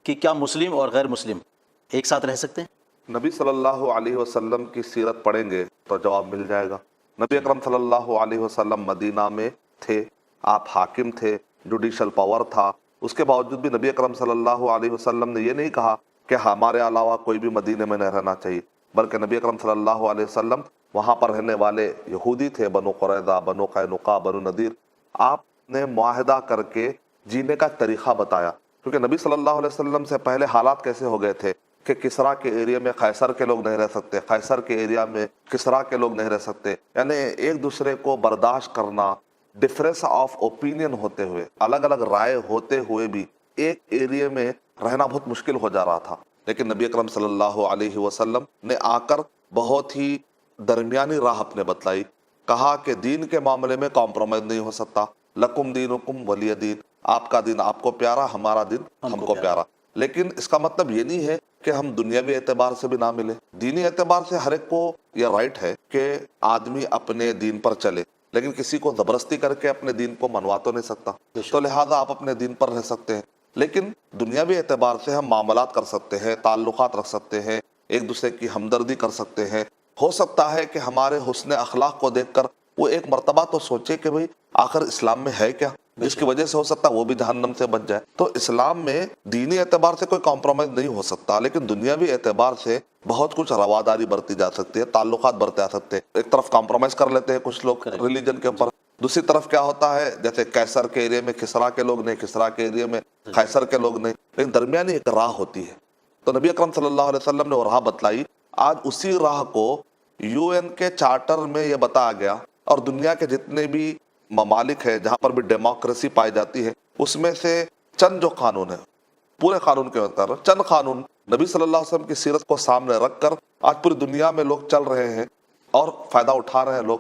کہ کیا مسلم اور غیر مسلم ایک ساتھ رہ سکتے ہیں؟ نبی صلی اللہ علیہ وسلم کی سیرت پڑھیں گے تو جواب مل جائے گا۔ نبی اکرم صلی اللہ علیہ وسلم مدینہ میں تھے، آپ حاکم تھے، جوڈیشل پاور تھا، اس کے باوجود بھی نبی اکرم صلی اللہ علیہ وسلم نے یہ نہیں کہا کہ ہمارے علاوہ کوئی بھی مدینے میں نہیں رہنا چاہیے، بلکہ نبی اکرم صلی اللہ علیہ وسلم وہاں پر رہنے والے یہودی تھے، بنو قریظہ، بنو قینقاع، بنو نذیر، آپ نے معاہدہ کر کے جینے کا طریقہ بتایا، کیونکہ نبی صلی اللہ علیہ وسلم سے پہلے حالات کیسے ہو گئے تھے کہ کسرا کے ایریا میں قیصر کے لوگ نہیں رہ سکتے، قیصر کے ایریا میں کسرا کے لوگ نہیں رہ سکتے، یعنی ایک دوسرے کو برداشت کرنا، ڈفرینس آف اوپینین ہوتے ہوئے، الگ الگ رائے ہوتے ہوئے بھی ایک ایریا میں رہنا بہت مشکل ہو جا رہا تھا۔ لیکن نبی اکرم صلی اللہ علیہ وسلم نے آ کر بہت ہی درمیانی راہ اپنے بتلائی، کہا کہ دین کے معاملے میں کمپرومائز نہیں ہو سکتا، لکم دینکم ولی دین، آپ کا دین آپ کو پیارا، ہمارا دین ہم کو پیارا۔ لیکن اس کا مطلب یہ نہیں ہے کہ ہم دنیاوی اعتبار سے بھی نہ ملے، دینی اعتبار سے ہر ایک کو یہ رائٹ ہے کہ آدمی اپنے دین پر چلے، لیکن کسی کو زبردستی کر کے اپنے دین کو منوا تو نہیں سکتا، تو لہٰذا آپ اپنے دین پر رہ سکتے ہیں، لیکن دنیاوی اعتبار سے ہم معاملات کر سکتے ہیں، تعلقات رکھ سکتے ہیں، ایک دوسرے کی ہمدردی کر سکتے ہیں۔ ہو سکتا ہے کہ ہمارے حسن اخلاق کو دیکھ کر وہ ایک مرتبہ تو سوچے کہ بھئی آخر اسلام میں ہے کیا، جس کی وجہ سے ہو سکتا ہے وہ بھی جہنم سے بچ جائے۔ تو اسلام میں دینی اعتبار سے کوئی کمپرومائز نہیں ہو سکتا، لیکن دنیاوی اعتبار سے بہت کچھ رواداری برتی جا سکتی ہے، تعلقات برتے جا سکتے ہیں۔ ایک طرف کمپرومائز کر لیتے ہیں کچھ لوگ ریلیجن کے اوپر، دوسری طرف کیا ہوتا ہے جیسے قیصر کے ایریا میں کسرا کے لوگ نہیں، کسرا کے ایریا میں قیصر کے لوگ نہیں، لیکن درمیانی ایک راہ ہوتی ہے۔ تو نبی اکرم صلی اللہ علیہ وسلم نے وہ راہ بتلائی، آج اسی راہ کو یو این کے چارٹر میں یہ بتایا گیا، اور دنیا کے جتنے بھی ممالک ہے جہاں پر بھی ڈیموکریسی پائی جاتی ہے، اس میں سے چند جو قانون ہے، پورے قانون کے اندر چند قانون نبی صلی اللہ علیہ وسلم کی سیرت کو سامنے رکھ کر آج پوری دنیا میں لوگ چل رہے ہیں اور فائدہ اٹھا رہے ہیں لوگ۔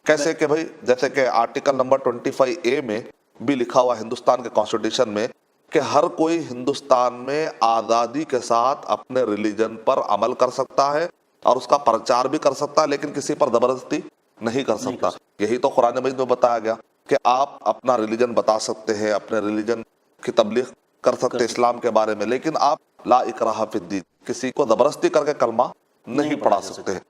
کیسے کہ بھائی جیسے کہ آرٹیکل نمبر 25A میں بھی لکھا ہوا ہندوستان کے کانسٹیٹیوشن میں کہ ہر کوئی ہندوستان میں آزادی کے ساتھ اپنے ریلیجن پر عمل کر سکتا ہے اور اس کا پرچار بھی کر سکتا ہے، لیکن کسی پر زبردستی نہیں کر سکتا۔ یہی تو قرآن مجید میں بتایا گیا کہ آپ اپنا ریلیجن بتا سکتے ہیں، اپنے ریلیجن کی تبلیغ کر سکتے ہیں اسلام کے بارے میں، لیکن آپ لا اکراہ فی الدین، کسی کو زبردستی کر کے کلمہ نہیں پڑھا سکتے ہیں۔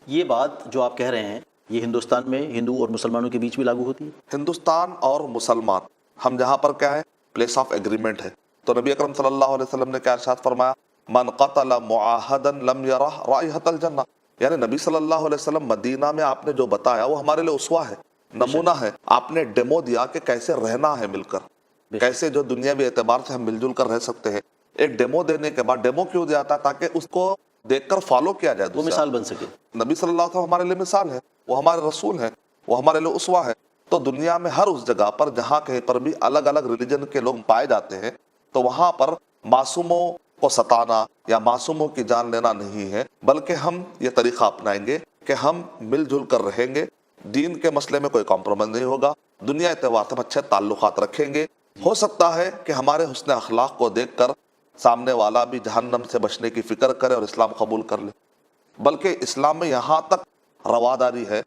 یہ بات جو آپ کہہ رہے ہیں یہ ہندوستان میں ہندو اور مسلمانوں کے بیچ بھی لاگو ہوتی ہے؟ ہندوستان اور مسلمان ہم جہاں پر کیا ہے پلیس آف ایگریمنٹ ہے، تو نبی اکرم صلی اللہ علیہ وسلم نے کیا ارشاد فرمایا، من قتل معاہدا لم یرہ رائحۃ الجنہ، یعنی نبی صلی اللہ علیہ وسلم مدینہ میں آپ نے جو بتایا وہ ہمارے لیے اسوہ ہے، نمونہ ہے، آپ نے ڈیمو دیا کہ کیسے رہنا ہے مل کر، کیسے جو دنیاوی اعتبار سے ہم مل جل کر رہ سکتے ہیں۔ ایک ڈیمو دینے کے بعد، ڈیمو کیوں دیا تھا؟ تاکہ اس کو دیکھ کر فالو کیا جائے، وہ مثال بن سکے۔ نبی صلی اللہ علیہ وسلم ہمارے لیے مثال ہے، وہ ہمارے رسول ہیں، وہ ہمارے لیے اسوہ ہے۔ تو دنیا میں ہر اس جگہ پر جہاں کہیں پر بھی الگ الگ ریلیجن کے لوگ پائے جاتے ہیں، تو وہاں پر معصوموں کو ستانا یا معصوموں کی جان لینا نہیں ہے، بلکہ ہم یہ طریقہ اپنائیں گے کہ ہم مل جل کر رہیں گے، دین کے مسئلے میں کوئی کمپرومائز نہیں ہوگا، دنیا اعتبار سے ہم اچھے تعلقات رکھیں گے۔ ہو سکتا ہے کہ ہمارے حسن اخلاق کو دیکھ کر سامنے والا بھی جہنم سے بچنے کی فکر کرے اور اسلام قبول کر لے، بلکہ اسلام میں یہاں تک رواداری ہے،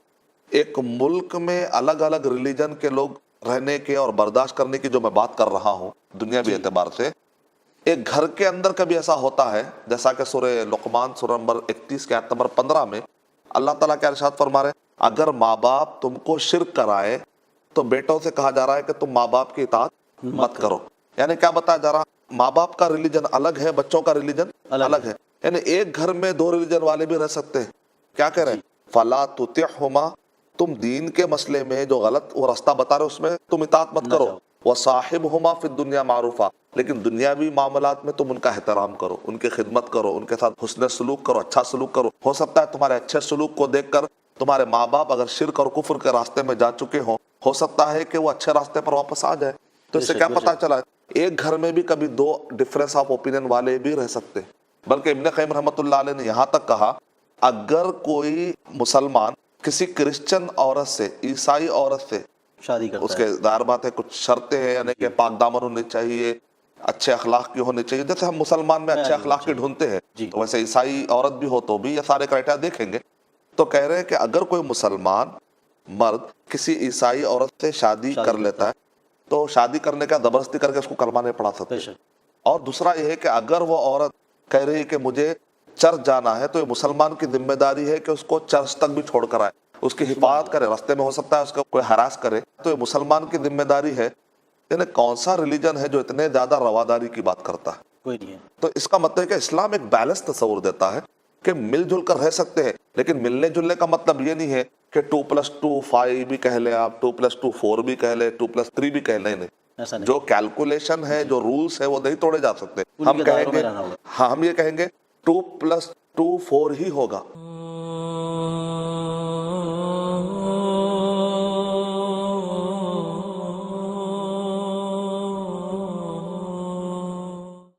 ایک ملک میں الگ الگ ریلیجن کے لوگ رہنے کے اور برداشت کرنے کی جو میں بات کر رہا ہوں دنیاوی اعتبار سے، ایک گھر کے اندر کبھی ایسا ہوتا ہے، جیسا کہ سورہ لقمان سورہ نمبر 31 کے آیت نمبر 15 میں اللہ تعالیٰ کیا ارشاد فرما رہے ہیں، اگر ماں باپ تم کو شرک کرائے تو بیٹوں سے کہا جا رہا ہے کہ تم ماں باپ کی اطاعت مت کرو۔ یعنی کیا بتایا جا رہا، ماں باپ کا ریلیجن الگ ہے، بچوں کا ریلیجن الگ ہے، یعنی ایک گھر میں دو ریلیجن والے بھی رہ سکتے ہیں۔ کیا کہہ رہے ہیں، فَلَا تُطِعْهُمَا، تم دین کے مسئلے میں جو غلط وہ راستہ بتا رہے اس میں تم اطاعت مت کرو، وَصَاحِبْهُمَا فِي الدُّنْيَا مَعْرُوفًا، لیکن دنیاوی معاملات میں تم ان کا احترام کرو، ان کی خدمت کرو، ان کے ساتھ حسن سلوک کرو، اچھا سلوک کرو۔ ہو سکتا ہے تمہارے اچھے سلوک کو دیکھ کر تمہارے ماں باپ اگر شرک اور کفر کے راستے میں جا چکے ہوں، ہو سکتا ہے کہ وہ اچھے راستے پر واپس آ جائے۔ تو اس سے کیا پتا چلا، ایک گھر میں بھی کبھی دو ڈفرینس آف اوپینین والے بھی رہ سکتے ہیں۔ بلکہ ابن قیم رحمۃ اللہ علیہ نے یہاں تک کہا، اگر کوئی مسلمان کسی کرسچن عورت سے، عیسائی عورت سے شادی کرتا اس کے ظاہر بات ہے کچھ شرطیں ہیں، یعنی کہ پاک دامن ہونی چاہیے، اچھے اخلاق کی ہونی چاہیے، جیسے ہم مسلمان میں اچھے اخلاق کی ڈھونڈتے ہیں، تو ویسے عیسائی عورت بھی ہو تو بھی یہ سارے کرائٹیریا دیکھیں گے۔ تو کہہ رہے ہیں کہ اگر کوئی مسلمان مرد کسی عیسائی عورت سے شادی کر لیتا ہے تو شادی کرنے کا زبردستی کر کے اس کو کلمہ نہیں پڑھا سکتے، اور دوسرا یہ ہے کہ اگر وہ عورت کہہ رہی ہے کہ مجھے چرچ جانا ہے تو یہ مسلمان کی ذمہ داری ہے کہ اس کو چرچ تک بھی چھوڑ کر آئے، اس کی حفاظت کرے، راستے میں ہو سکتا ہے اس کو کوئی ہراس کرے، تو یہ مسلمان کی ذمہ داری ہے۔ یعنی کون سا ریلیجن ہے جو اتنے زیادہ رواداری کی بات کرتا ہے؟ کوئی نہیں ہے۔ تو اس کا مطلب ہے کہ اسلام ایک بیلنس تصور دیتا ہے کہ مل جل کر رہ سکتے ہیں، لیکن ملنے جلنے کا مطلب یہ نہیں ہے کہ 2+2 5 بھی کہہ لیں آپ، 2+2 4 بھی کہہ لیں، 2+3 بھی کہہ لیں، نہیں۔ ایسا نہیں، جو کیلکولیشن ہے، جو رولز ہے، وہ نہیں توڑے جا سکتے۔ پوری ہم کے کہیں دائروں گے میں رہنا ہوگا۔ ہاں، ہم یہ کہیں گے 2+2 4 ہی ہوگا،